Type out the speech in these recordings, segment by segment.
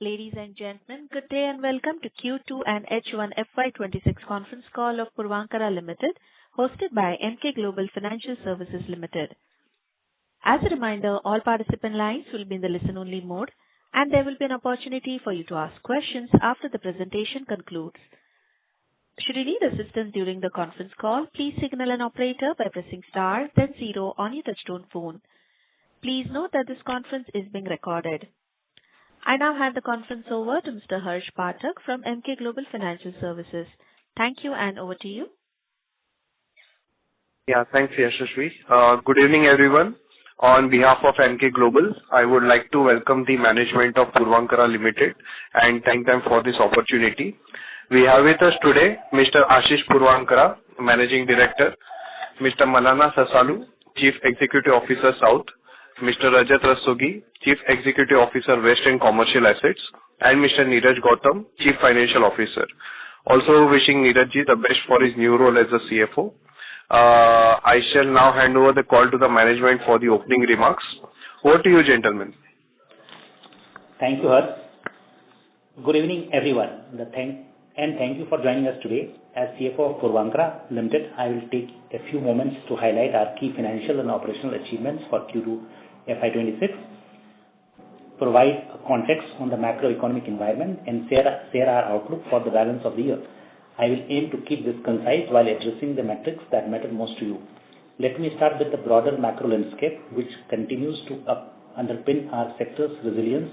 Ladies and gentlemen, good day and welcome to Q2 and H1 FY26 conference call of Puravankara Limited, hosted by Emkay Global Financial Services Limited. As a reminder, all participant lines will be in the listen-only mode, and there will be an opportunity for you to ask questions after the presentation concludes. Should you need assistance during the conference call, please signal an operator by pressing star, then zero on your touch-tone phone. Please note that this conference is being recorded. I now hand the conference over to Mr. Harsh Pathak from Emkay Global Financial Services. Thank you, and over to you. Yeah, thanks, Yashasvi. Good evening, everyone. On behalf of Emkay Global, I would like to welcome the management of Puravankara Limited and thank them for this opportunity. We have with us today Mr. Ashish Puravankara, Managing Director, Mr. Malana Sasalu, Chief Executive Officer South, Mr. Rajat Rastogi, Chief Executive Officer West and Commercial Assets, and Mr. Neeraj Gautam, Chief Financial Officer. Also wishing Neerajji the best for his new role as a CFO. I shall now hand over the call to the management for the opening remarks. Over to you, gentlemen. Thank you, Harsh. Good evening, everyone. Thank you for joining us today. As CFO of Puravankara Limited, I will take a few moments to highlight our key financial and operational achievements for Q2 FY26, provide a context on the macroeconomic environment, and share our outlook for the balance of the year. I will aim to keep this concise while addressing the metrics that matter most to you. Let me start with the broader macro landscape, which continues to underpin our sector's resilience.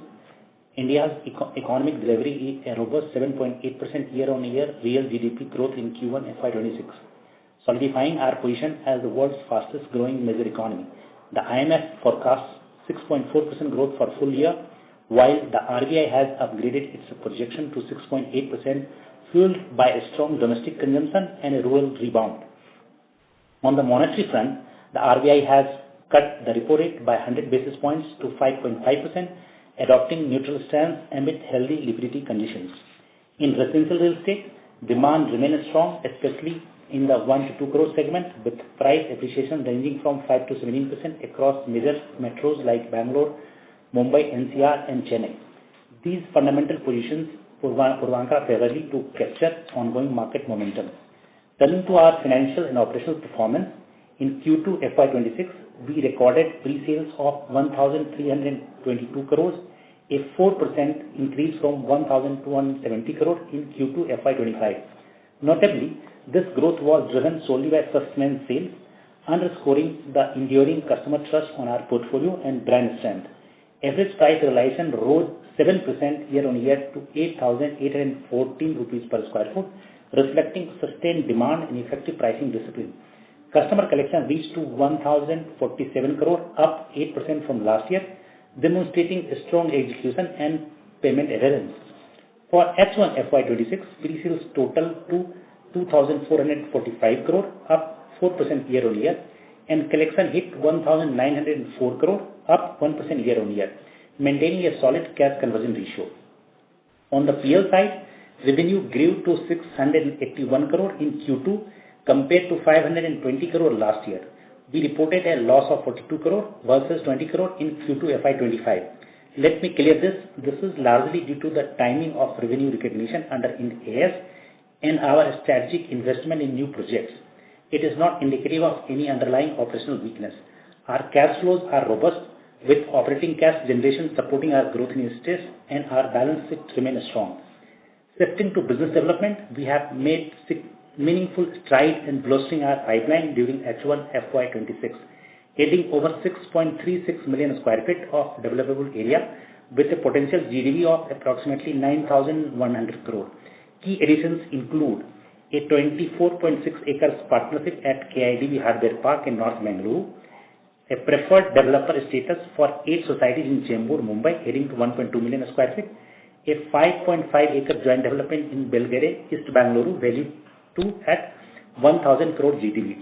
India's economic delivery is a robust 7.8% year-on-year real GDP growth in Q1 FY26, solidifying our position as the world's fastest growing major economy. The IMF forecasts 6.4% growth for full year, while the RBI has upgraded its projection to 6.8%, fueled by a strong domestic consumption and a rural rebound. On the monetary front, the RBI has cut the repo rate by 100 basis points to 5.5%, adopting neutral stance amid healthy liquidity conditions. In residential real estate, demand remains strong, especially in the 1 to 2 crore segment, with price appreciation ranging from 5 to 17% across major metros like Bangalore, Mumbai, NCR, and Chennai. These fundamental positions Puravankara favorably to capture ongoing market momentum. Turning to our financial and operational performance, in Q2 FY26, we recorded pre-sales of 1,322 crores, a 4% increase from 1,270 crores in Q2 FY25. Notably, this growth was driven solely by first-time sales, underscoring the enduring customer trust on our portfolio and brand strength. Average price realization rose 7% year-on-year to 8,814 rupees per square foot, reflecting sustained demand and effective pricing discipline. Customer collection reached to 1,047 crore, up 8% from last year, demonstrating strong execution and payment adherence. For H1 FY26, pre-sales total to 2,445 crore, up 4% year-on-year, and collection hit 1,904 crore, up 1% year-on-year, maintaining a solid cash conversion ratio. On the PL side, revenue grew to 681 crore in Q2 compared to 520 crore last year. We reported a loss of 42 crore versus 20 crore in Q2 FY25. Let me clear this. This is largely due to the timing of revenue recognition under Ind AS and our strategic investment in new projects. It is not indicative of any underlying operational weakness. Our cash flows are robust, with operating cash generation supporting our growth initiatives, and our balance sheet remains strong. Shifting to business development, we have made meaningful strides in bolstering our pipeline during H1 FY26, adding over 6.36 million square feet of developable area with a potential GDV of approximately 9,100 crore. Key additions include a 24.6 acres partnership at KIDB Hardware Park in North Bangalore, a preferred developer status for 8 societies in Chembur, Mumbai, heading to 1.2 million square feet, a 5.5 acre joint development in Belgare, East Bangalore, valued to at 1,000 crore GDV.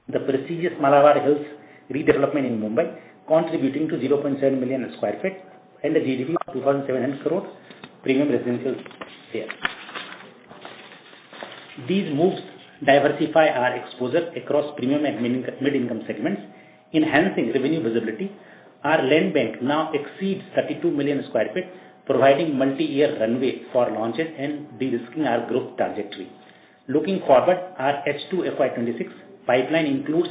The prestigious Malabar Hills redevelopment in Mumbai, contributing to 0.7 million square feet and a GDV of 2,700 crore premium residential there. These moves diversify our exposure across premium and mid-income segments, enhancing revenue visibility. Our land bank now exceeds 32 million square feet, providing multi-year runway for launches and de-risking our growth trajectory. Looking forward, our H2 FY26 pipeline includes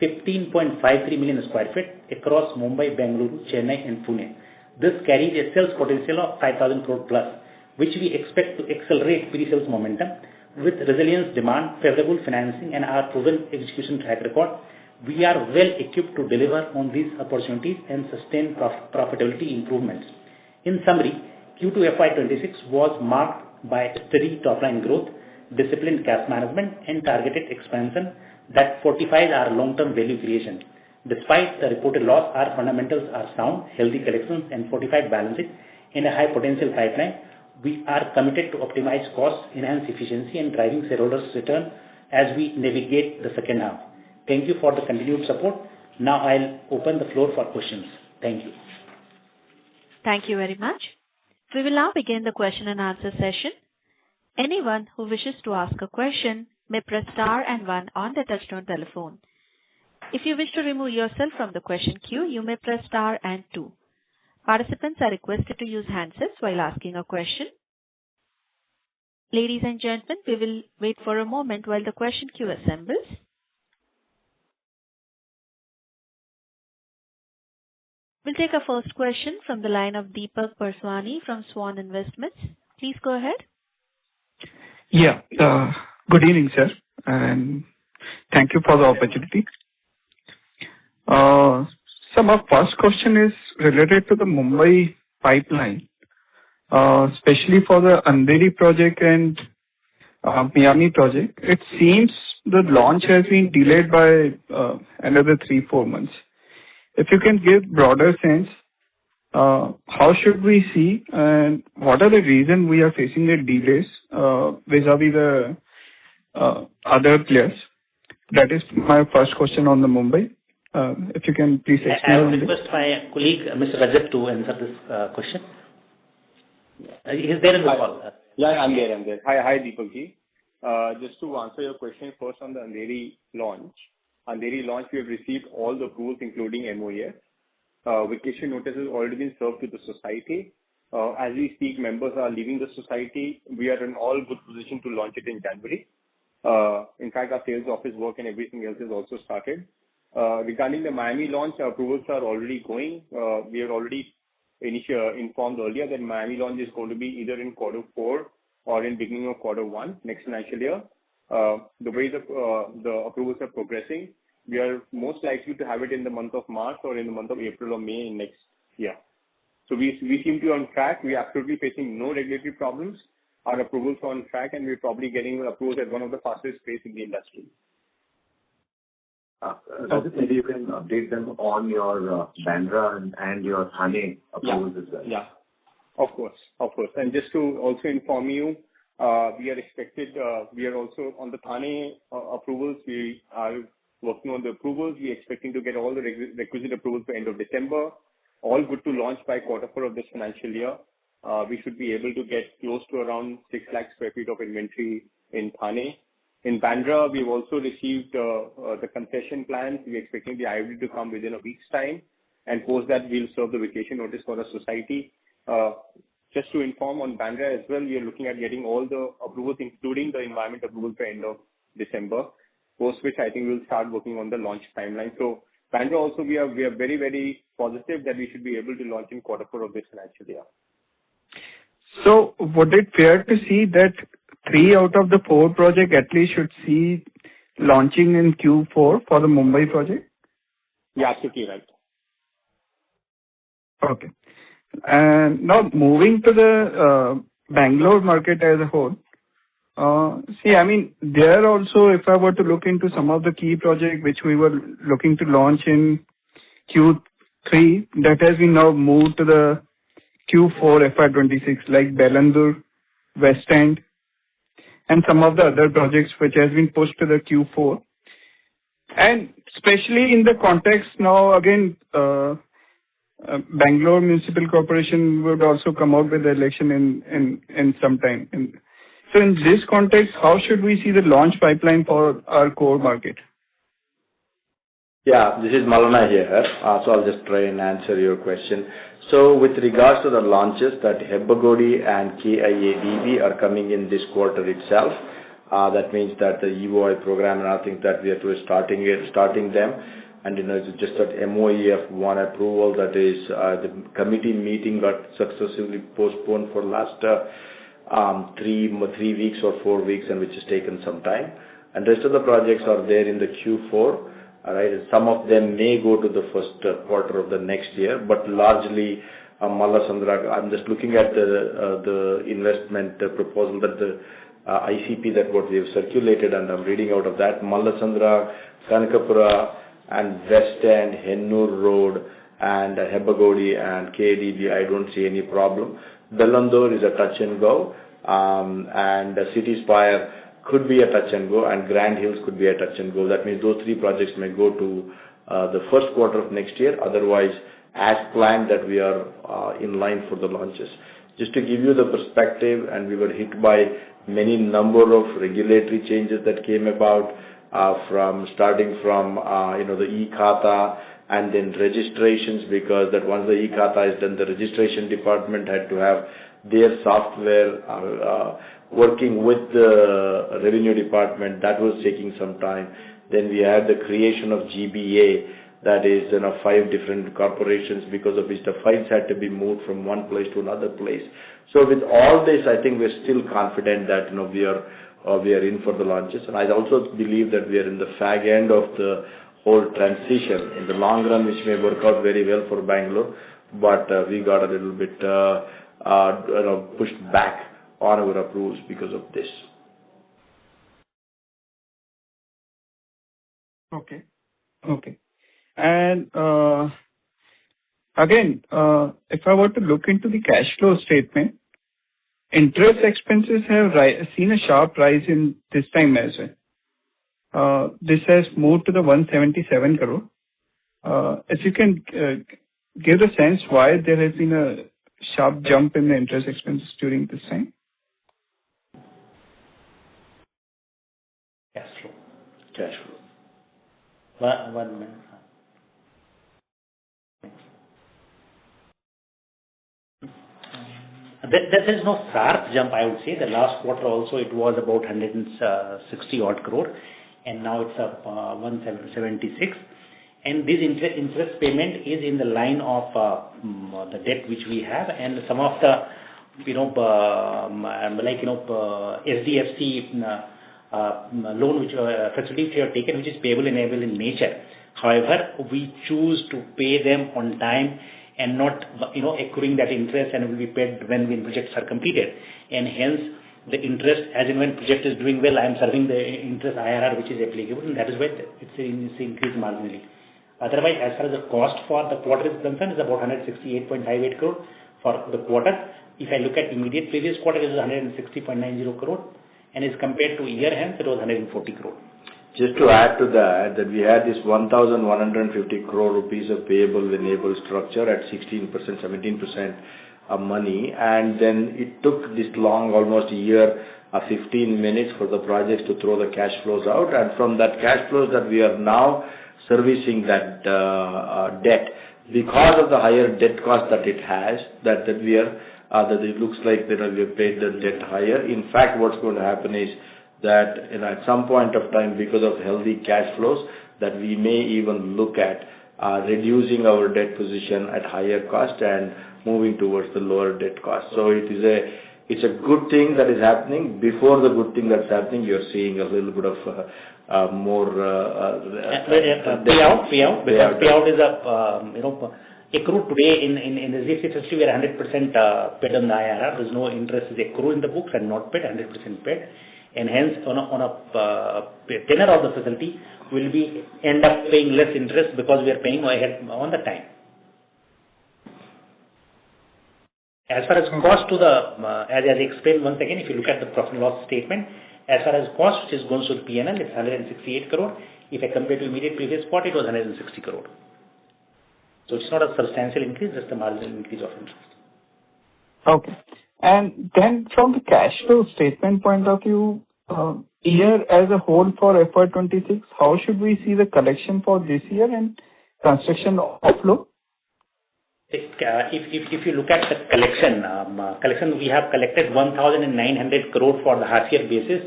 15.53 million sq ft across Mumbai, Bengaluru, Chennai, and Pune. This carries a sales potential of 5,000 crore plus, which we expect to accelerate pre-sales momentum. With resilience demand, favorable financing, and our proven execution track record, we are well equipped to deliver on these opportunities and sustain profitability improvements. In summary, Q2 FY26 was marked by steady top-line growth, disciplined cash management, and targeted expansion that fortifies our long-term value creation. Despite the reported loss, our fundamentals are sound, healthy collections, and fortified balance sheet in a high-potential pipeline. We are committed to optimize costs, enhance efficiency, and driving shareholders' return as we navigate the second half. Thank you for the continued support. Now I'll open the floor for questions. Thank you. Thank you very much. We will now begin the question and answer session. Anyone who wishes to ask a question may press star and one on the touchtone telephone. If you wish to remove yourself from the question queue, you may press star and two. Participants are requested to use handsets while asking a question. Ladies and gentlemen, we will wait for a moment while the question queue assembles. We'll take a first question from the line of Deepak Purswani from Swan Investments. Please go ahead. Yeah. Good evening, sir, and thank you for the opportunity. So my first question is related to the Mumbai pipeline, especially for the Andheri project and Miami project. It seems the launch has been delayed by another 3-4 months. If you can give broader sense, how should we see and what are the reasons we are facing the delays vis-a-vis the other players? That is my first question on the Mumbai. If you can please explain. I will request my colleague, Mr. Rajat, to answer this question. He is there in the call. Yeah, I'm there. Hi, Deepak ji. Just to answer your question first on the Andheri launch. We have received all the approvals, including MOEF. Vacation notice has already been served to the society. As we speak, members are leaving the society. We are in all good position to launch it in January. In fact, our sales office work and everything else has also started. Regarding the Miami launch, our approvals are already going. We are already informed earlier that Miami launch is going to be either in Q4 or in beginning of Q1 next financial year. The way the approvals are progressing, we are most likely to have it in the month of March or in the month of April or May next year. So we seem to be on track. We are absolutely facing no regulatory problems. Our approvals are on track, and we're probably getting approved at one of the fastest pace in the industry. Rajat, maybe you can update them on your Bandra and your Thane approvals as well. Yeah, of course. And just to also inform you, we are also on the Thane approvals. We are working on the approvals. We are expecting to get all the requisite approvals by end of December. All good to launch by Q4 of this financial year. We should be able to get close to around 6 lakh sq ft of inventory in Thane. In Bandra, we've also received the concession plans. We're expecting the IOD to come within a week's time, and post that we'll serve the vacation notice for the society. Just to inform on Bandra as well, we are looking at getting all the approvals, including the environment approval by end of December, post which I think we'll start working on the launch timeline. So Bandra also, we are very, very positive that we should be able to launch in Q4 of this financial year. So would it fair to see that 3 out of the 4 projects at least should see launching in Q4 for the Mumbai project? Yeah, absolutely right. Okay. And now moving to the Bangalore market as a whole. There also, if I were to look into some of the key projects which we were looking to launch in Q3, that has been now moved to the Q4 FY26, like Bellandur, West End, and some of the other projects which has been pushed to the Q4. And especially in the context now, again, Bangalore Municipal Corporation would also come out with the election in some time. So in this context, how should we see the launch pipeline for our core market? Yeah, this is Malana here. So I'll just try and answer your question. So with regards to the launches that Hebagodi and KIADB are coming in this quarter itself, that means that the EOI program and other things that we are starting them. And it's just that MOEF one approval, that is the committee meeting got successively postponed for last 3 weeks or 4 weeks, and which has taken some time. And rest of the projects are there in the Q4. All right. Some of them may go to the first quarter of the next year, but largely Mallasandra. I'm just looking at the investment proposal that the ICP that what we have circulated, and I'm reading out of that. Mallasandra, Kanakapura, and West End, Hennur Road, and Hebagodi and KDB, I don't see any problem. Bellandur is a touch and go, and City Spire could be a touch and go, and Grand Hills could be a touch and go. That means those 3 projects may go to the first quarter of next year. Otherwise, as planned, that we are in line for the launches. Just to give you the perspective, and we were hit by many number of regulatory changes that came about, starting from the e-Khata and then registrations, because that once the e-Khata is done, the registration department had to have their software working with the revenue department. That was taking some time. Then we had the creation of GBA, that is 5 different corporations, because of which the files had to be moved from one place to another place. So with all this, I think we're still confident that we are in for the launches. And I also believe that we are in the fag end of the whole transition in the long run, which may work out very well for Bangalore, but we got a little bit pushed back on our approvals because of this. Okay. And again, if I were to look into the cash flow statement, interest expenses have seen a sharp rise in this time as well. This has moved to the 177 crore. If you can give a sense why there has been a sharp jump in the interest expenses during this time. Cash flow. One minute. There is no sharp jump, I would say. The last quarter also it was about 160 odd crore, and now it's up 176. And this interest payment is in the line of the debt which we have, and some of the SDFC loan which facility which we have taken, which is payable enabled in nature. However, we choose to pay them on time and not accruing that interest, and will be paid when projects are completed. And hence the interest, as in when project is doing well, I am serving the interest IRR which is applicable, and that is why it's increased marginally. Otherwise, as far as the cost for the quarter is concerned, is about 168.58 crore for the quarter. If I look at immediate previous quarter, it was 160.90 crore, and as compared to year hence, it was 140 crore. Just to add to that we had this 1,150 crore rupees of payable enabled structure at 16%, 17% of money, and then it took this long, almost a year, 15 minutes for the projects to throw the cash flows out, and from that cash flows that we are now servicing that debt, because of the higher debt cost that it has, that we are that it looks like we have paid the debt higher. In fact, what's going to happen is that at some point of time, because of healthy cash flows, that we may even look at reducing our debt position at higher cost and moving towards the lower debt cost. So it's a good thing that is happening. Before the good thing that's happening, you're seeing a little bit of more payout, because payout is accrued today in the ZFC facility. We are 100% paid on the IRR. There's no interest is accrued in the books and not paid, 100% paid. And hence, on a tenor of the facility, will be end up paying less interest because we are paying ahead on the time. As far as cost to the, as I explained once again, if you look at the profit and loss statement, as far as cost which is going to the P&L, it's 168 crore. If I compare to immediate previous quarter, it was 160 crore. So it's not a substantial increase, just a marginal increase of interest. Okay. And then from the cash flow statement point of view, year as a whole for FY26, how should we see the collection for this year and construction outflow? If you look at the collection, we have collected 1,900 crore for the half year basis,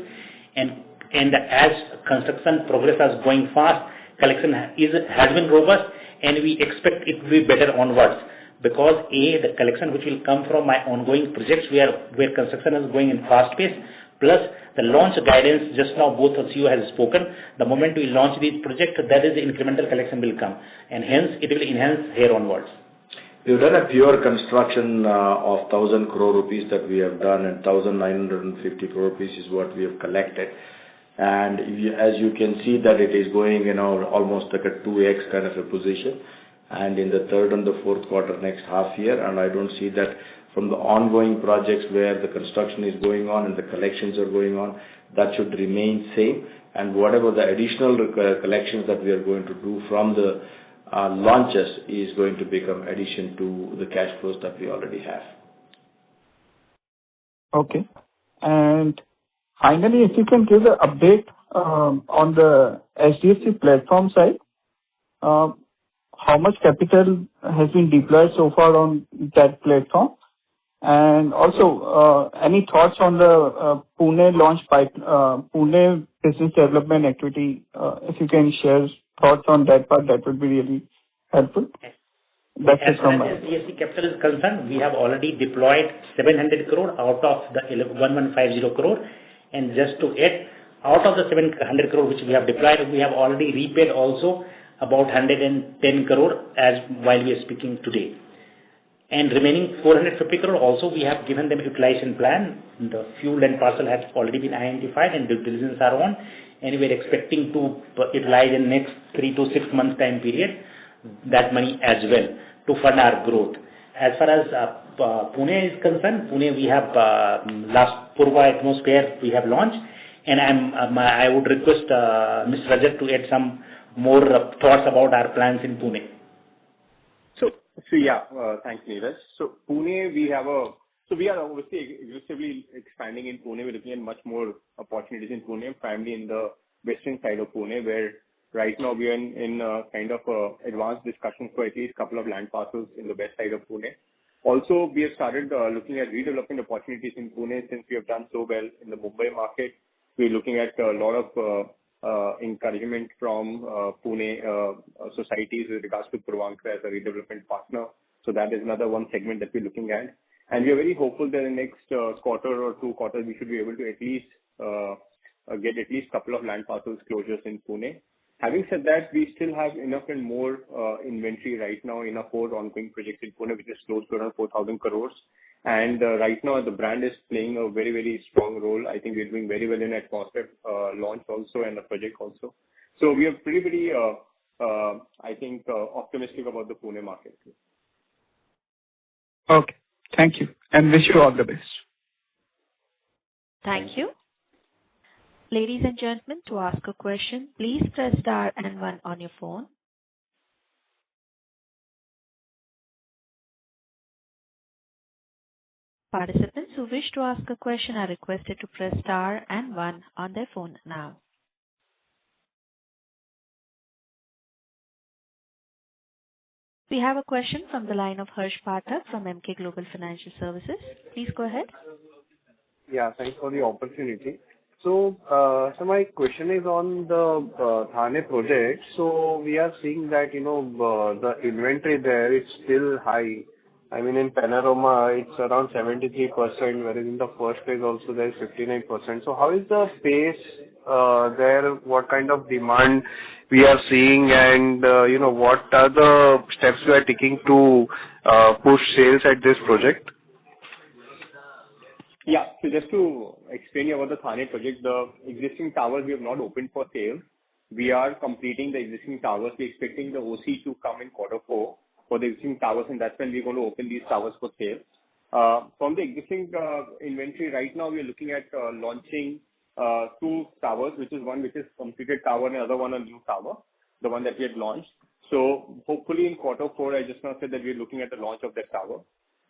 and as construction progress is going fast, collection has been robust, and we expect it to be better onwards. Because the collection which will come from my ongoing projects where construction is going in fast pace, plus the launch guidance, just now both of you have spoken, the moment we launch these projects, that is the incremental collection will come, and hence it will enhance here onwards. We've done a pure construction of 1,000 crore rupees that we have done, and 1,950 crore rupees is what we have collected. And as you can see that it is going, almost like a 2x kind of a position. And in the third and the fourth quarter next half year, and I don't see that from the ongoing projects where the construction is going on and the collections are going on, that should remain same. And whatever the additional collections that we are going to do from the launches is going to become addition to the cash flows that we already have. Okay. And finally, if you can give an update on the HDFC platform side, how much capital has been deployed so far on that platform? And also, any thoughts on the Pune launch Pune business development activity? If you can share thoughts on that part, that would be really helpful. That's it from my side. As far as HDFC Capital is concerned, we have already deployed 700 crore out of the 1150 crore. And just to add, out of the 700 crore which we have deployed, we have already repaid also about 110 crore as while we are speaking today. And remaining 450 crore also we have given them utilization plan. The few land parcel has already been identified and due diligence are on, and we are expecting to utilize in next 3 to 6 months time period that money as well to fund our growth. As far as Pune is concerned, Pune we have last Purva atmosphere we have launched, and I would request Mr. Rajat to add some more thoughts about our plans in Pune. So yeah, thanks, Neeraj. So Pune, we are obviously aggressively expanding in Pune. We're looking at much more opportunities in Pune, primarily in the western side of Pune, where right now we are in kind of advanced discussions for at least a couple of land parcels in the west side of Pune. Also, we have started looking at redevelopment opportunities in Pune since we have done so well in the Mumbai market. We're looking at a lot of encouragement from Pune societies with regards to Puravankara as a redevelopment partner. So that is another one segment that we're looking at. And we are very hopeful that in the next quarter or 2 quarters, we should be able to at least get at least a couple of land parcels closures in Pune. Having said that, we still have enough and more inventory right now in our 4 ongoing projects in Pune, which is close to around 4,000 crores. And right now, the brand is playing a very, very strong role. I think we're doing very well in atmosphere launch also and the project also. So we are pretty, I think, optimistic about the Pune market. Okay. Thank you. And wish you all the best. Thank you. Ladies and gentlemen, to ask a question, please press star and 1 on your phone. Participants who wish to ask a question are requested to press star and 1 on their phone now. We have a question from the line of Harsh Pathak from Emkay Global Financial Services. Please go ahead. Yeah, thanks for the opportunity. So my question is on the Thane project. So we are seeing that, the inventory there is still high. I mean, in Panorama, it's around 73%, whereas in the first phase also there is 59%. So how is the pace there? What kind of demand we are seeing, and, what are the steps we are taking to push sales at this project? Yeah. So just to explain about the Thane project, the existing towers we have not opened for sale. We are completing the existing towers. We're expecting the OC to come in Q4 for the existing towers, and that's when we're going to open these towers for sale. From the existing inventory right now, we are looking at launching 2 towers, which is one which is completed tower and the other one a new tower, the one that we had launched. So hopefully in Q4, I just now said that we're looking at the launch of that tower.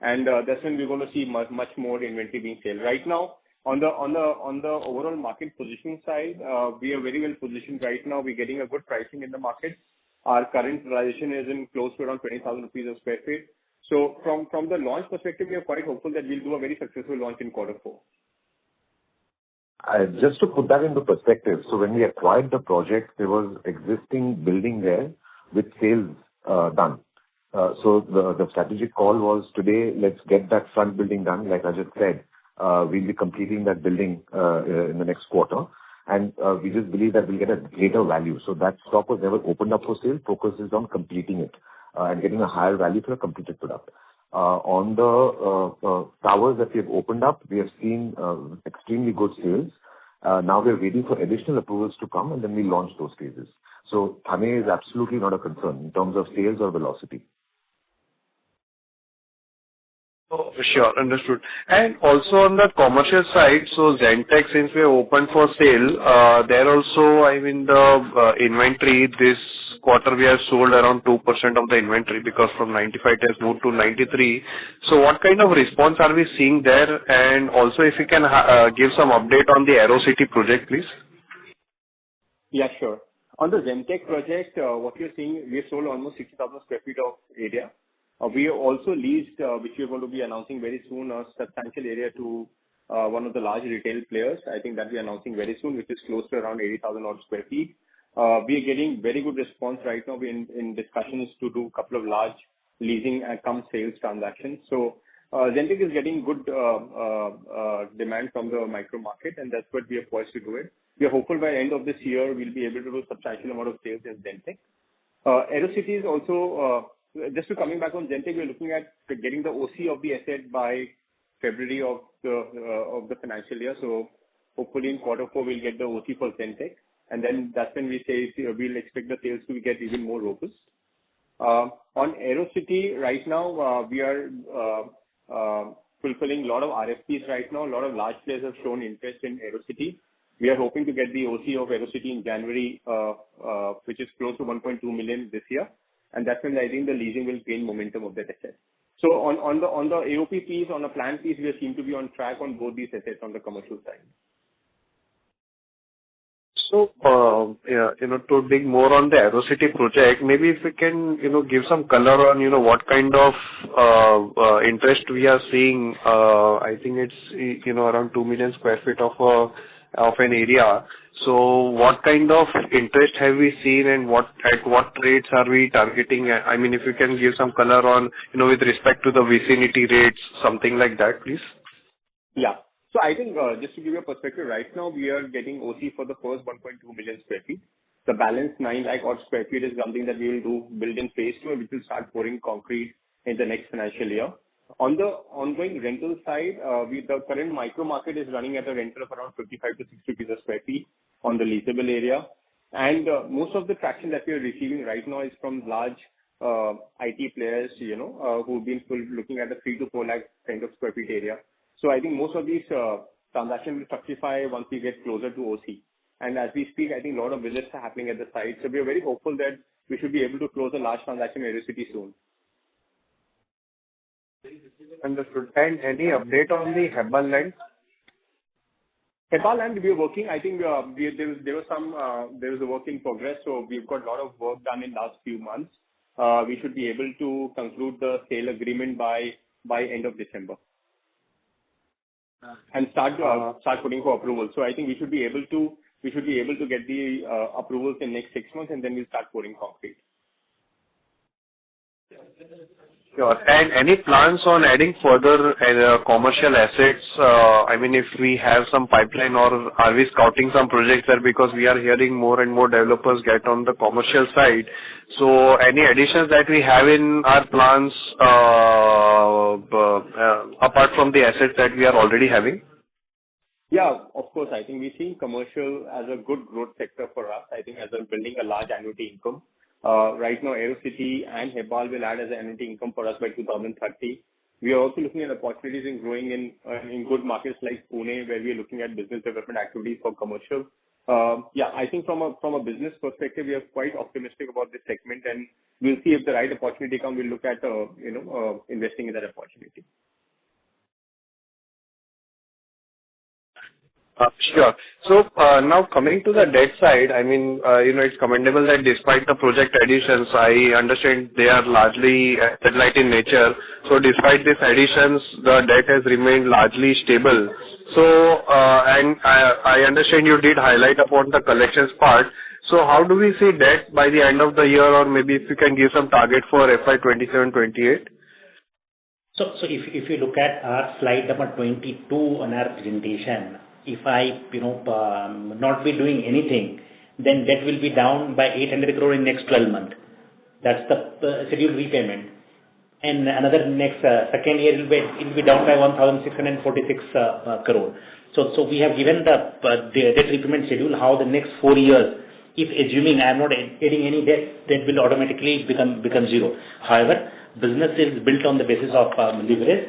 And that's when we're going to see much more inventory being sold. Right now, On the overall market positioning side, we are very well positioned right now. We're getting a good pricing in the market. Our current realization is in close to around 20,000 rupees a square feet. So from the launch perspective, we are quite hopeful that we'll do a very successful launch in quarter four. Just to put that into perspective, so when we acquired the project, there was existing building there with sales done. So the strategic call was today, let's get that front building done. Like I just said, we'll be completing that building in the next quarter. And we just believe that we'll get a greater value. So that stock was never opened up for sale. Focus is on completing it and getting a higher value for a completed product. On the towers that we have opened up, we have seen extremely good sales. Now we're waiting for additional approvals to come, and then we launch those phases. So Thane is absolutely not a concern in terms of sales or velocity. Oh, sure. Understood. And also on the commercial side, so Zentek, since we are open for sale, there also, I mean, the inventory this quarter, we have sold around 2% of the inventory because from 95 it has moved to 93. So what kind of response are we seeing there? And also if you can give some update on the AeroCity project, please. Yeah, sure. On the Zentek project, what you're seeing, we have sold almost 60,000 square feet of area. We have also leased, which we are going to be announcing very soon, a substantial area to one of the large retail players. I think that we are announcing very soon, which is close to around 80,000 odd square feet. We are getting very good response right now. We're in discussions to do a couple of large leasing and come sales transactions. So Zentek is getting good demand from the micro market, and that's what we are poised to do it. We are hopeful by the end of this year, we'll be able to do a substantial amount of sales in Zentek. AeroCity is also, just to coming back on Zentek, we're looking at getting the OC of the asset by February of the financial year. So hopefully in quarter four, we'll get the OC for Zentek. And then that's when we say we'll expect the sales to get even more robust. On AeroCity, right now, we are fulfilling a lot of RFPs right now. A lot of large players have shown interest in AeroCity. We are hoping to get the OC of AeroCity in January, which is close to 1.2 million this year. And that's when I think the leasing will gain momentum of that asset. So on the AOP piece, on the plan piece, we seem to be on track on both these assets on the commercial side. So, to dig more on the AeroCity project, maybe if we can, give some color on, what kind of interest we are seeing. I think it's, around 2 million square feet of an area. So what kind of interest have we seen and at what rates are we targeting? I mean, if you can give some color on, with respect to the vicinity rates, something like that, please. Yeah. So I think just to give you a perspective, right now we are getting OC for the first 1.2 million square feet. The balance 9 lakh odd square feet is something that we will build in phase 2, which will start pouring concrete in the next financial year. On the ongoing rental side, the current micro market is running at a rental of around 55 to 60 rupees a square feet on the leasable area. And most of the traction that we are receiving right now is from large IT players, who've been looking at a 3 to 4 lakh kind of square feet area. So I think most of these transactions will fructify once we get closer to OC. And as we speak, I think a lot of visits are happening at the site. So we are very hopeful that we should be able to close a large transaction in AeroCity soon. Understood. And any update on the Hebbal land? Hebbal land, we are working. I think there was a work in progress. So we've got a lot of work done in last few months. We should be able to conclude the sale agreement by end of December. And start putting for approval. So I think we should be able to get the approvals in next 6 months, and then we'll start pouring concrete. Sure. And any plans on adding further commercial assets? I mean, if we have some pipeline, or are we scouting some projects there, because we are hearing more and more developers get on the commercial side. So any additions that we have in our plans apart from the assets that we are already having? Yeah, of course. I think we see commercial as a good growth sector for us. I think as we're building a large annuity income. Right now, AeroCity and Hebbal will add as an annuity income for us by 2030. We are also looking at opportunities in growing in good markets like Pune, where we are looking at business development activities for commercial. Yeah, I think from a business perspective, we are quite optimistic about this segment, and we'll see if the right opportunity comes. We'll look at investing in that opportunity. Sure. So, now coming to the debt side, I mean, it's commendable that despite the project additions, I understand they are largely asset-light in nature. So despite these additions, the debt has remained largely stable. So, and I understand you did highlight upon the collections part. So how do we see debt by the end of the year, or maybe if you can give some target for FY27-28? So if you look at our slide number 22 on our presentation, if I, not be doing anything, then debt will be down by 800 crore in next 12 months. That's the scheduled repayment. And another next second year it will be down by 1,646 crore. So we have given the debt repayment schedule how the next 4 years, if assuming I am not adding any debt will automatically become zero. However, business is built on the basis of leverage,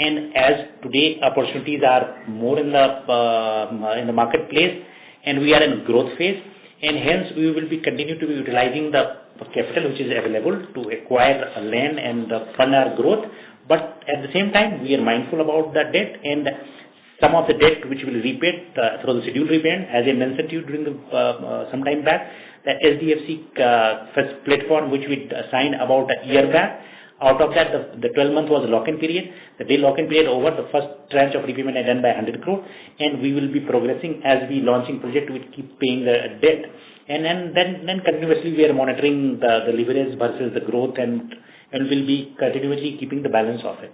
and as today opportunities are more in the marketplace, and we are in growth phase, and hence we will be continue to be utilizing the capital which is available to acquire land and fund our growth. But at the same time, we are mindful about the debt, and some of the debt which will be repaid through the scheduled repayment, as I mentioned to you during some time back, the SDFC first platform which we signed about a year back. Out of that, the 12 month was a lock-in period. The day lock-in period over, the first tranche of repayment is done by 100 crore, and we will be progressing as we launching project. We keep paying the debt, and then continuously we are monitoring the leverage versus the growth, and will be continuously keeping the balance of it.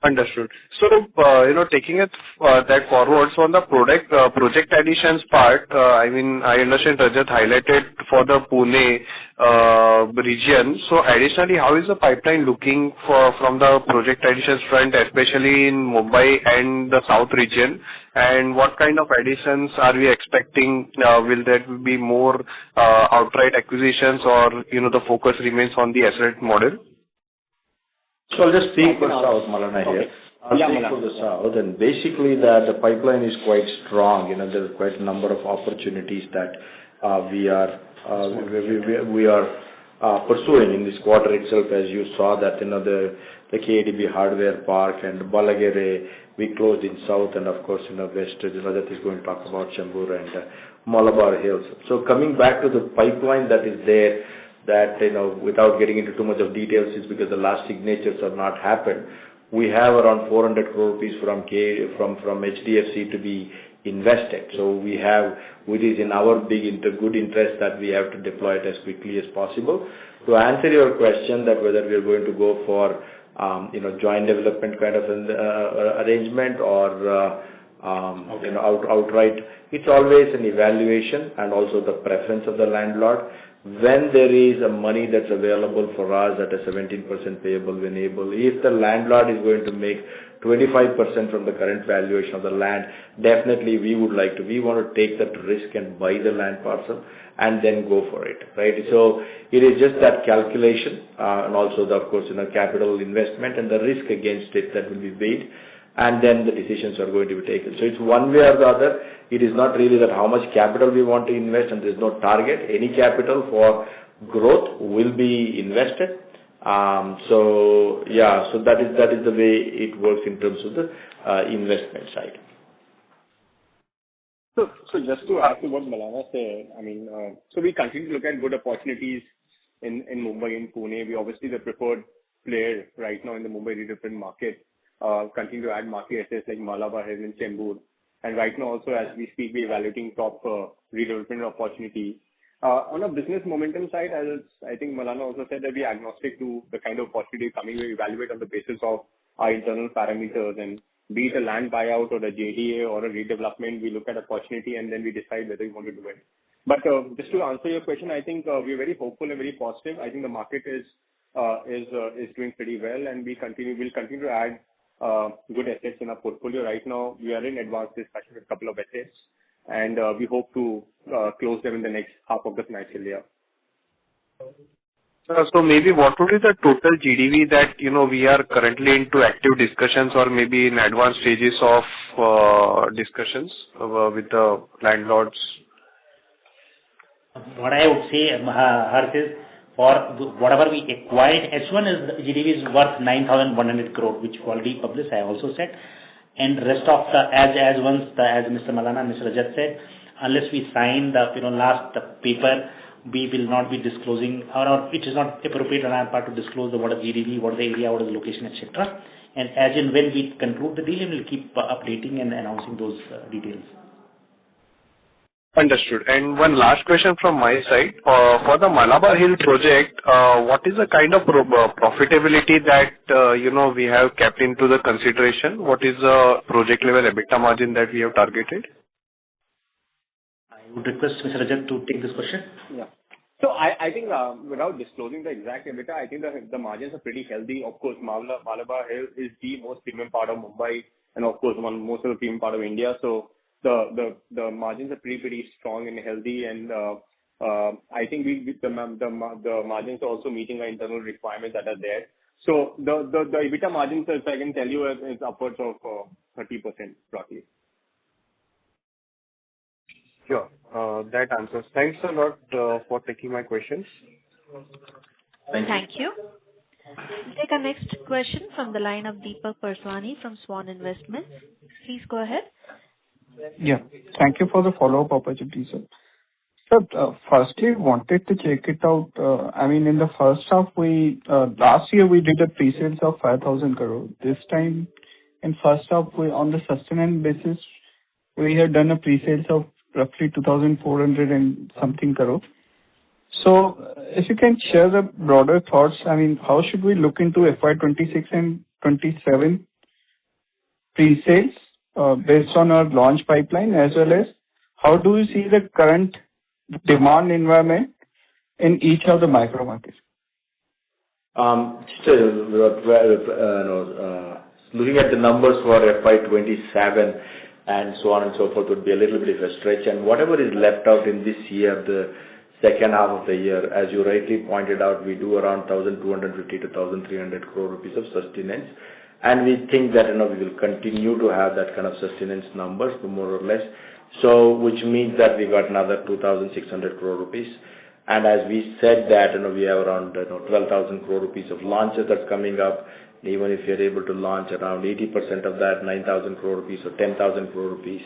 Understood. So, taking it that forward, so on the project additions part, I mean, I understand Rajat highlighted for the Pune region. So additionally, how is the pipeline looking from the project additions front, especially in Mumbai and the South region? And what kind of additions are we expecting? Will there be more outright acquisitions, or, the focus remains on the asset model? So I'll just speak for South, Malana here. Okay. I'll speak for the South, and basically the pipeline is quite strong. There's quite a number of opportunities that we are pursuing in this quarter itself. As you saw that, the KADB Hardware Park and Balagere, we closed in South, and of course, West, Rajat is going to talk about Chembur and Malabar Hills. So coming back to the pipeline that is there, that, without getting into too much of details, is because the last signatures have not happened. We have around 400 crore rupees from HDFC to be invested. So it is in our good interest that we have to deploy it as quickly as possible. To answer your question that whether we are going to go for, joint development kind of an arrangement or, outright, it's always an evaluation and also the preference of the landlord. When there is a money that's available for us at a 17% payable when able, if the landlord is going to make 25% from the current valuation of the land, definitely we want to take that risk and buy the land parcel and then go for it, right? So it is just that calculation and also of course, capital investment and the risk against it that will be weighed, and then the decisions are going to be taken. So it's one way or the other. It is not really that how much capital we want to invest, and there's no target. Any capital for growth will be invested. So that is the way it works in terms of the investment side. So just to add to what Malana said, I mean, so we continue to look at good opportunities in Mumbai and Pune. We obviously the preferred player right now in the Mumbai redevelopment market. Continue to add market assets like Malabar Hills and Chembur. And right now also as we speak, we're evaluating top redevelopment opportunities. On a business momentum side, as I think Malana also said, that we are agnostic to the kind of opportunity coming. We evaluate on the basis of our internal parameters, and be it a land buyout or a JDA or a redevelopment, we look at opportunity and then we decide whether we want to do it. But just to answer your question, I think we're very hopeful and very positive. I think the market is doing pretty well, and we'll continue to add good assets in our portfolio. Right now, we are in advanced discussion with a couple of assets, and we hope to close them in the next half of the financial year. So maybe what would be the total GDV that, we are currently into active discussions or maybe in advanced stages of discussions with the landlords? What I would say, Harsh, is for whatever we acquired, H1 is GDV is worth 9,100 crore, which already published, I also said. and rest of the as Mr. Malana and Mr. Rajat said, unless we sign the last paper, we will not be disclosing, or it is not appropriate on our part to disclose what is GDV, what is the area, what is the location, etc. And as in when we conclude the deal, we will keep updating and announcing those details. Understood. And one last question from my side. For the Malabar Hill project, what is the kind of profitability that, we have kept into the consideration? What is the project level EBITDA margin that we have targeted? I would request Mr. Rajat to take this question. Yeah. So I think without disclosing the exact EBITDA, I think the margins are pretty healthy. Of course, Malabar Hill is the most premium part of Mumbai, and of course, most of the premium part of India. So the margins are pretty strong and healthy, and I think the margins are also meeting our internal requirements that are there. So the EBITDA margins, if I can tell you, is upwards of 30% roughly. Sure. That answers. Thanks a lot for taking my questions. Thank you. We'll take our next question from the line of Deepak Purswani from Swan Investments. Please go ahead. Yeah. Thank you for the follow-up opportunity, sir. Sir, firstly, wanted to check it out. In the first half, last year we did a pre-sales of 5,000 crore. This time, in first half, on the sustained basis, we had done a pre-sales of roughly 2,400 and something crore. So, if you can share the broader thoughts, how should we look into FY26 and 27 pre-sales based on our launch pipeline, as well as how do you see the current demand environment in each of the micro markets? Looking at the numbers for FY27 and so on and so forth would be a little bit of a stretch, and whatever is left out in this year, the second half of the year, as you rightly pointed out, we do around 1,250 to 1,300 crore rupees of sustenance, and we think that we will continue to have that kind of sustenance numbers, more or less. So, which means that we got another 2,600 crore rupees, and as we said that we have around 12,000 crore rupees of launches that's coming up. Even if you're able to launch around 80% of that, 9,000 crore rupees or 10,000 crore rupees,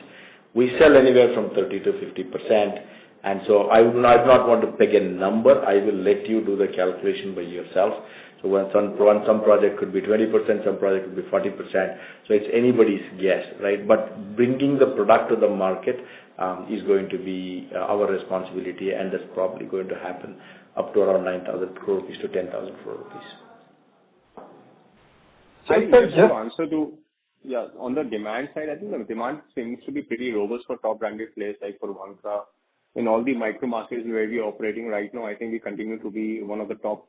we sell anywhere from 30 to 50%. And so I would not want to peg a number. I will let you do the calculation by yourself. So when some project could be 20%, some project could be 40%. So it's anybody's guess, right? But bringing the product to the market is going to be our responsibility, and that's probably going to happen up to around 9,000 crore rupees to 10,000 crore rupees. I think just to answer on the demand side, I think the demand seems to be pretty robust for top branded players like Puravankara. In all the micro markets where we are operating right now, I think we continue to be one of the top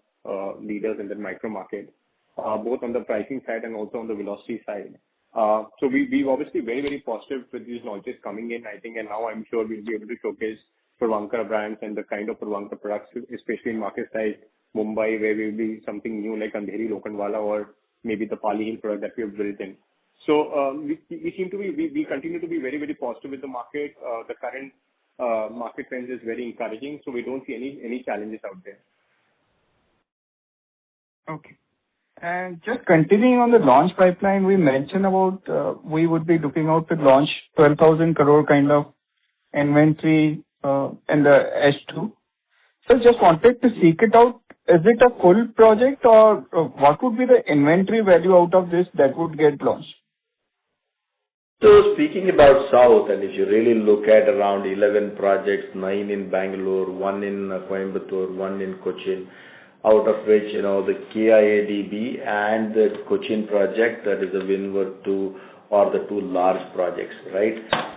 leaders in the micro market, both on the pricing side and also on the velocity side. So we're obviously very, very positive with these launches coming in, I think, and now I'm sure we'll be able to showcase Puravankara brands and the kind of Puravankara products, especially in markets like Mumbai, where we'll be something new like Andheri Lokhandwala or maybe the Pali Hill product that we have built in. So we continue to be very, very positive with the market. The current market trends is very encouraging, so we don't see any challenges out there. Okay. And just continuing on the launch pipeline, we mentioned about we would be looking out to launch 12,000 crore kind of inventory in the H2. So just wanted to seek it out. Is it a full project, or what would be the inventory value out of this that would get launched? So speaking about South, and if you really look at around 11 projects, 9 in Bangalore, 1 in Coimbatore, 1 in Cochin, out of which, the KIADB and the Cochin project, that is the Windward 2, are the two large projects, right?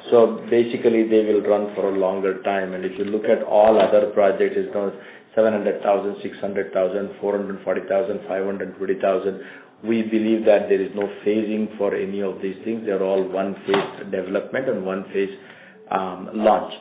So basically they will run for a longer time, and if you look at all other projects, it's now 700,000, 600,000, 440,000, 520,000. We believe that there is no phasing for any of these things. They're all one phase development and one phase launch.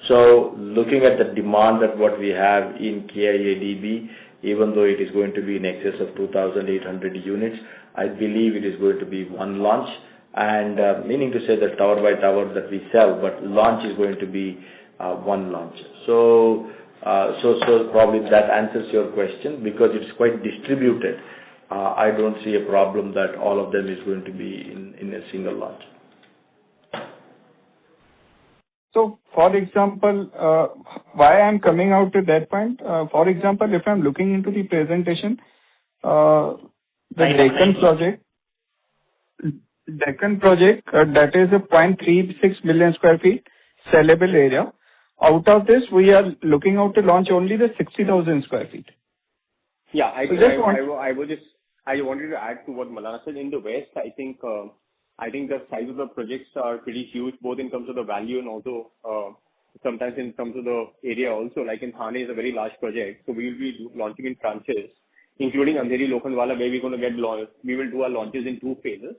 So looking at the demand that what we have in KIADB, even though it is going to be in excess of 2,800 units, I believe it is going to be one launch, and meaning to say that tower by tower that we sell, but launch is going to be one launch. So probably that answers your question, because it's quite distributed. I don't see a problem that all of them is going to be in a single launch. So, for example, why I'm coming out to that point, for example, if I'm looking into the presentation, the Deccan project, that is a 0.36 million square feet sellable area. Out of this, we are looking out to launch only the 60,000 square feet. Yeah, I wanted to add to what Malana said. In the West, I think the size of the projects are pretty huge, both in terms of the value and also sometimes in terms of the area also. Like in Thane is a very large project, so we will be launching in tranches, including Andheri Lokhandwala, where we will do our launches in 2 phases.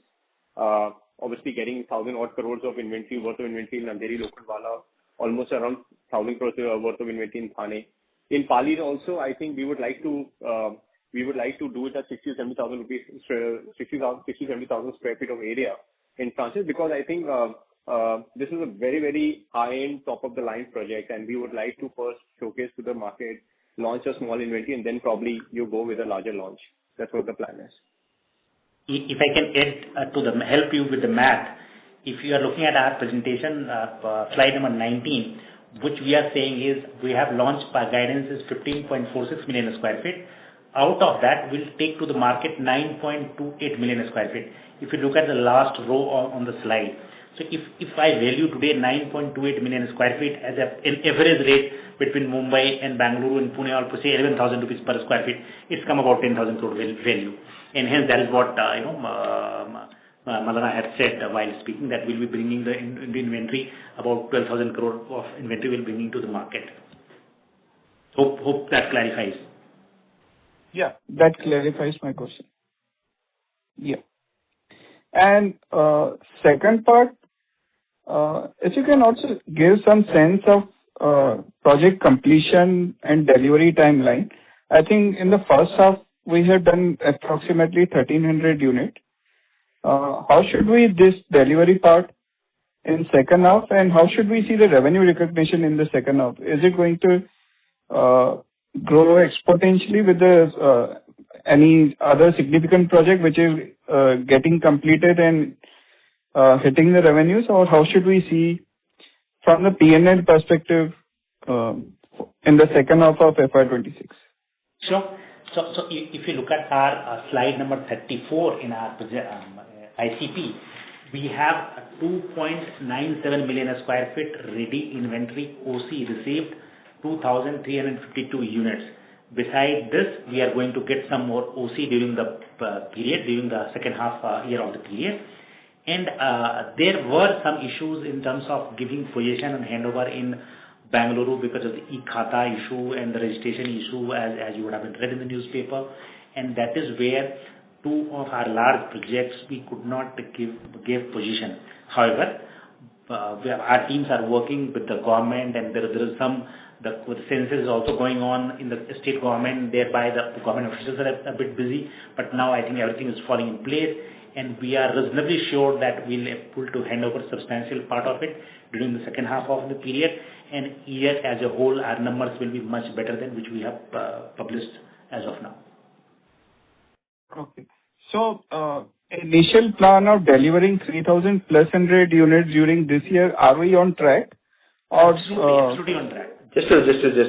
Obviously getting 1,000 odd crores of inventory, worth of inventory in Andheri Lokhandwala, almost around 1,000 crores worth of inventory in Thane. In Pali also, I think we would like to do it at 60,000-70,000 rupees, 60,000-70,000 square feet of area in tranches, because I think this is a very, very high-end, top-of-the-line project, and we would like to first showcase to the market, launch a small inventory, and then probably you go with a larger launch. That's what the plan is. If I can add help you with the math, if you are looking at our presentation, slide number 19, which we are saying is we have launched by guidance is 15.46 million square feet. Out of that, we'll take to the market 9.28 million square feet. If you look at the last row on the slide, so if I value today 9.28 million square feet as an average rate between Mumbai and Bangalore and Pune, I'll say 11,000 rupees per square feet, it's come about 10,000 crore value. And hence that is what Malana had said while speaking, that we'll be bringing the inventory, about 12,000 crore of inventory we'll bringing to the market. Hope that clarifies. Yeah, that clarifies my question. Yeah. And second part, if you can also give some sense of project completion and delivery timeline. I think in the first half, we have done approximately 1,300 units. How should we this delivery part in second half, and how should we see the revenue recognition in the second half? Is it going to grow exponentially with the any other significant project which is getting completed and hitting the revenues, or how should we see from the P&L perspective in the second half of FY26? Sure. So if you look at our slide number 34 in our ICP, we have 2.97 million square feet ready inventory OC received, 2,352 units. Beside this, we are going to get some more OC during the period, during the second half year of the period. And there were some issues in terms of giving possession and handover in Bangalore because of the e-Khata issue and the registration issue, as you would have read in the newspaper. And that is where 2 of our large projects we could not give possession. However, our teams are working with the government, and there is some the census is also going on in the state government. Thereby, the government officials are a bit busy. But now I think everything is falling in place, and we are reasonably sure that we'll be able to hand over substantial part of it during the second half of the period. And year as a whole, our numbers will be much better than which we have published as of now. Okay. So, initial plan of delivering 3,000 plus 100 units during this year, are we on track? Or absolutely on track. Just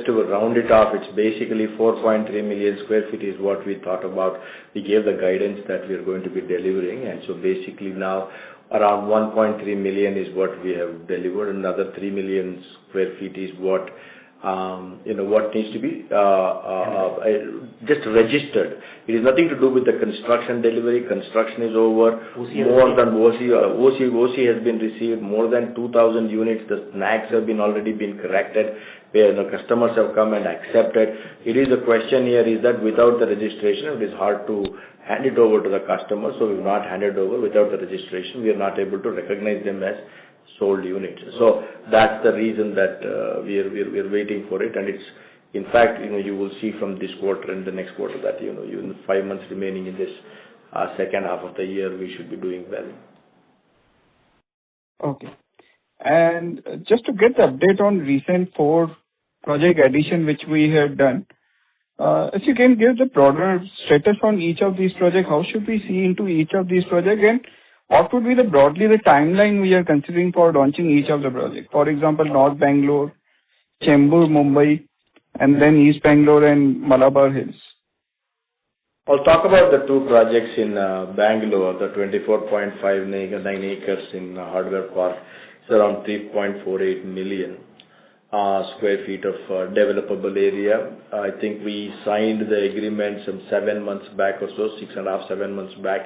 to round it off, it's basically 4.3 million square feet is what we thought about. We gave the guidance that we are going to be delivering, and so basically now around 1.3 million is what we have delivered. Another 3 million square feet is what what needs to be just registered. It is nothing to do with the construction delivery. Construction is over. More than OC has been received. More than 2,000 units. The snags have already been corrected, where the customers have come and accepted. It is a question here is that without the registration, it is hard to hand it over to the customer. So we've not handed over without the registration. We are not able to recognize them as sold units. So that's the reason that we are waiting for it. And it's, in fact, you will see from this quarter and the next quarter that, in 5 months remaining in this second half of the year, we should be doing well. Okay. And just to get the update on recent 4 project addition which we have done, if you can give the broader status on each of these projects, how should we see into each of these projects, and what would be broadly the timeline we are considering for launching each of the projects? For example, North Bangalore, Chembur, Mumbai, and then East Bangalore and Malabar Hills. I'll talk about the two projects in Bangalore, the 24.59 acres in Hardware Park. It's around 3.48 million square feet of developable area. I think we signed the agreement some 7 months back or so, 6.5, 7 months back,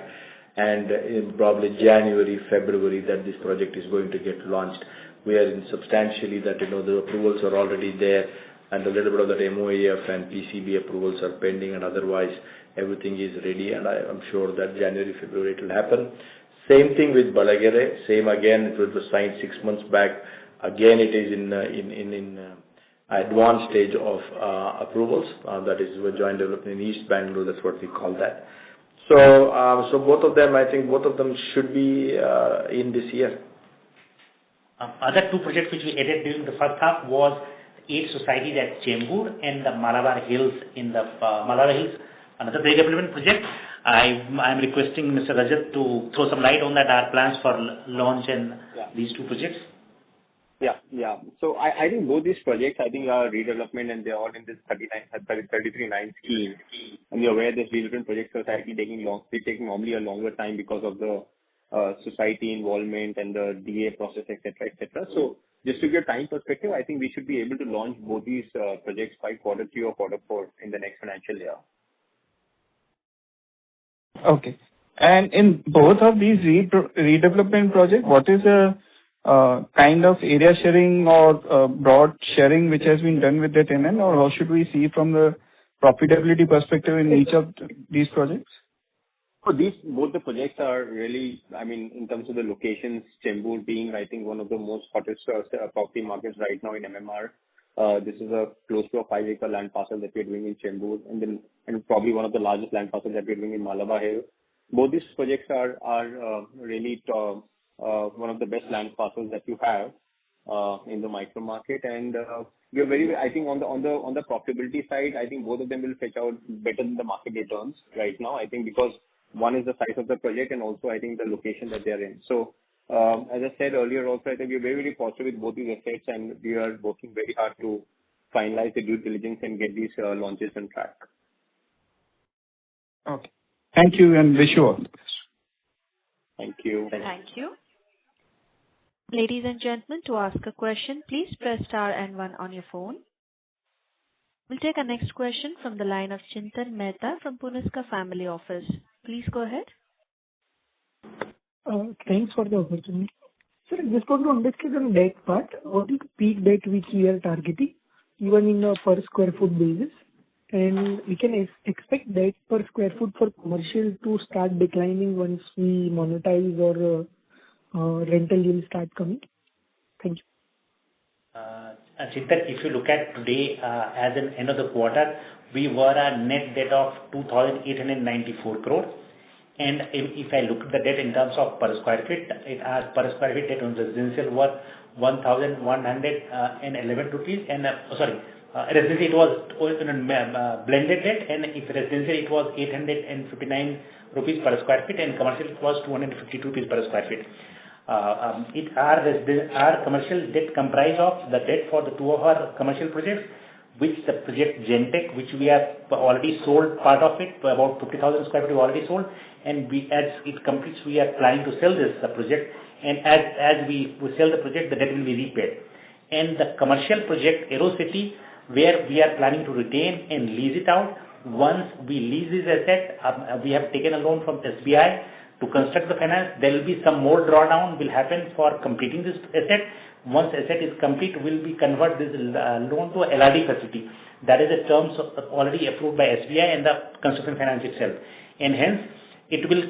and in probably January, February that this project is going to get launched. We are in substantially that, the approvals are already there, and a little bit of that MOAF and PCB approvals are pending, and otherwise everything is ready, and I'm sure that January, February it will happen. Same thing with Balagere. Same again, it was signed 6 months back. Again, it is in advanced stage of approvals. That is joint development in East Bangalore. That's what we call that. So both of them, I think both of them should be in this year. Other two projects which we added during the first half was 8 societies at Chembur and the Malabar Hills Malabar Hills, another redevelopment project. I'm requesting Mr. Rajat to throw some light on that, our plans for launch and these two projects. Yeah. So I think both these projects, I think are redevelopment, and they're all in this 33-9 scheme. And you're aware that redevelopment projects are taking normally a longer time because of the society involvement and the DA process, etc., etc. So just to give time perspective, I think we should be able to launch both these projects by Q3 or Q4 in the next financial year. Okay. And in both of these redevelopment projects, what is the kind of area sharing or broad sharing which has been done with the tenant, or how should we see from the profitability perspective in each of these projects? So both the projects are really, I mean, in terms of the locations, Chembur being, I think, one of the most hottest property markets right now in MMR. This is close to a 5-acre land parcel that we're doing in Chembur, and probably one of the largest land parcels that we're doing in Malabar Hill. Both these projects are really one of the best land parcels that you have in the micro market, and we're very, I think, on the profitability side, I think both of them will fetch out better than the market returns right now. I think because one is the size of the project, and also I think the location that they are in. So as I said earlier, also I think we're very, very positive with both these assets, and we are working very hard to finalize the due diligence and get these launches on track. Okay. Thank you, and wish you all the best. Thank you. Thank you. Ladies and gentlemen, to ask a question, please press star and 1 on your phone. We'll take our next question from the line of Chintan Mehta from Puniska Family Office. Please go ahead. Thanks for the opportunity. Sir, I just want to understand on debt part, what is the peak debt which we are targeting, even in a per square foot basis? And we can expect debt per square foot for commercial to start declining once we monetize or rental yield start coming? Thank you. Chintan, if you look at today, as an end of the quarter, we were a net debt of 2,894 crore. And if I look at the debt in terms of per square feet, our per square feet debt on residential was 1,111 rupees. And residential it was blended debt, and if residential it was 859 rupees per square feet, and commercial it was 252 rupees per square feet. Our commercial debt comprise of the debt for the two of our commercial projects, which the project Gentech, which we have already sold part of it, about 50,000 square feet we already sold, and as it completes, we are planning to sell this project, and as we sell the project, the debt will be repaid. And the commercial project AeroCity, where we are planning to retain and lease it out. Once we lease this asset, we have taken a loan from SBI to construct the finance. There will be some more drawdown will happen for completing this asset. Once asset is complete, we'll be convert this loan to a LRD facility. That is the terms already approved by SBI and the construction finance itself. And hence, it will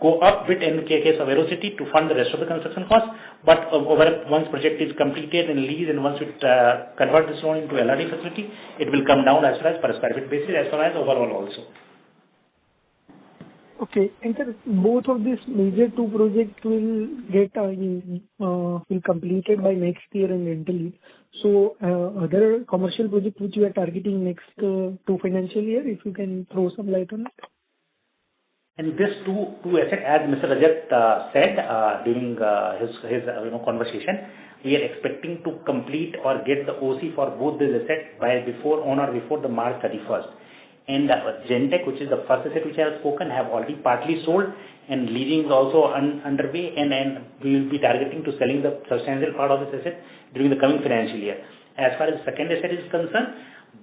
go up bit in the case of AeroCity to fund the rest of the construction costs. But once project is completed and leased, and once we convert this loan into LRD facility, it will come down as far as per square feet basis, as far as overall also. Okay. And sir, both of these major two projects will get will completed by next year and rental yield. So other commercial projects which you are targeting next 2 financial year, if you can throw some light on it. And this two assets, as Mr. Rajat said during his conversation, we are expecting to complete or get the OC for both these assets on or before the March 31st. And Gentech, which is the first asset which I have spoken, have already partly sold, and leasing is also underway, and we will be targeting to selling the substantial part of this asset during the coming financial year. As far as the second asset is concerned,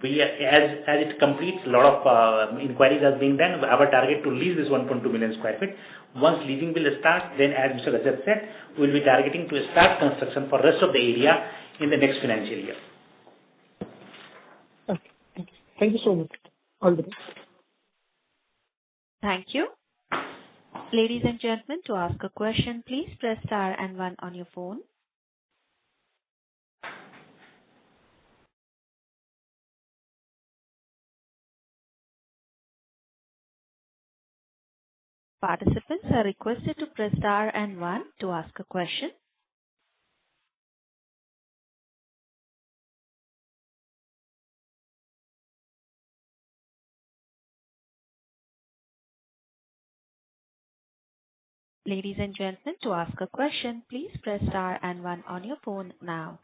as it completes, a lot of inquiries are being done. Our target to lease this 1.2 million square feet. Once leasing will start, then as Mr. Rajat said, we will be targeting to start construction for rest of the area in the next financial year. Okay. Thank you so much. All the best. Thank you. Ladies and gentlemen, to ask a question, please press star and 1 on your phone. Participants are requested to press star and 1 to ask a question. Ladies and gentlemen, to ask a question, please press star and 1 on your phone now.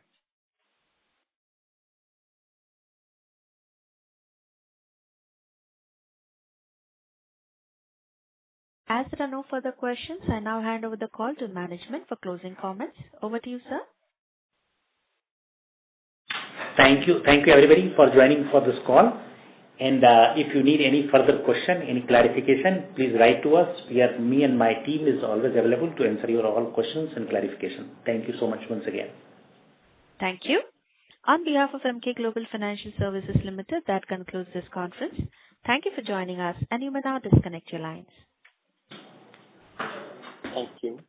As there are no further questions, I now hand over the call to management for closing comments. Over to you, sir. Thank you everybody for joining for this call. And if you need any further question, any clarification, please write to us. Me and my team is always available to answer your all questions and clarification. Thank you so much once again. Thank you. On behalf of Emkay Global Financial Services Limited, that concludes this conference. Thank you for joining us, and you may now disconnect your lines. Thank you.